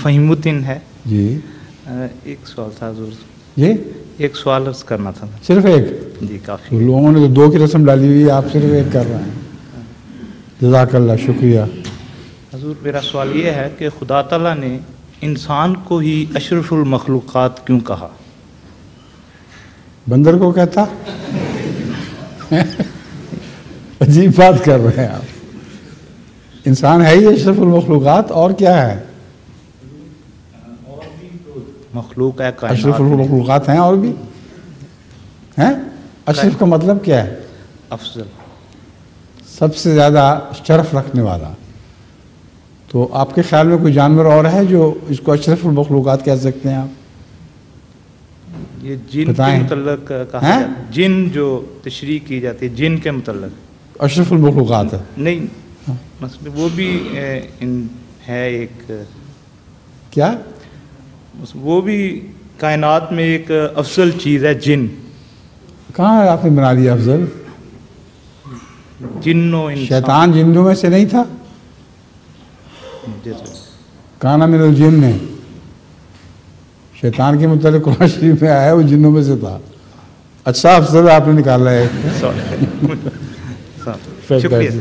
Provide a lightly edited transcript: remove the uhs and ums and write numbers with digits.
फ़हीमुद्दीन है जी। एक सवाल था हुजूर, ये एक सवाल अर्ज़ करना था। सिर्फ एक? जी काफ़ी। लोगों ने तो 2 की रस्म डाली हुई है, आप सिर्फ एक कर रहे हैं। जज़ाकल्लाह, शुक्रिया। हुजूर मेरा सवाल ये है कि खुदा ताला ने इंसान को ही अशरफुल मखलूक़ात क्यों कहा? बंदर को कहता? अजीब बात कर रहे हैं आप। इंसान है ही अशरफुल मखलूक़ात, और क्या है? मखलूक है, अशरफुल मखलूक़ात हैं और भी हैं। अशरफ का मतलब क्या है? अफजल, सबसे ज़्यादा शरफ रखने वाला। तो आपके ख्याल में कोई जानवर और है जो इसको अशरफुल मखलूक़ात कह सकते हैं आप? ये जिन के मुतल्लक कहा जाता है, जिन जो तशरीह की जाती है, जिन के मुतल्लक अशरफुल मखलूक़ात है? नहीं, मतलब वो भी है एक, क्या? वो भी कायनात में एक अफजल चीज़ है जिन। कहाँ है आपने बना दिया अफजल? जिन्नो इंसान। शैतान जिन्नों में से नहीं था? काना मिनल जिन्न, शैतान के मुताबिक कुरान शरीफ में आया है, वो जिन्नों में से था। अच्छा अफजल आपने निकाला है। शुक्रिया।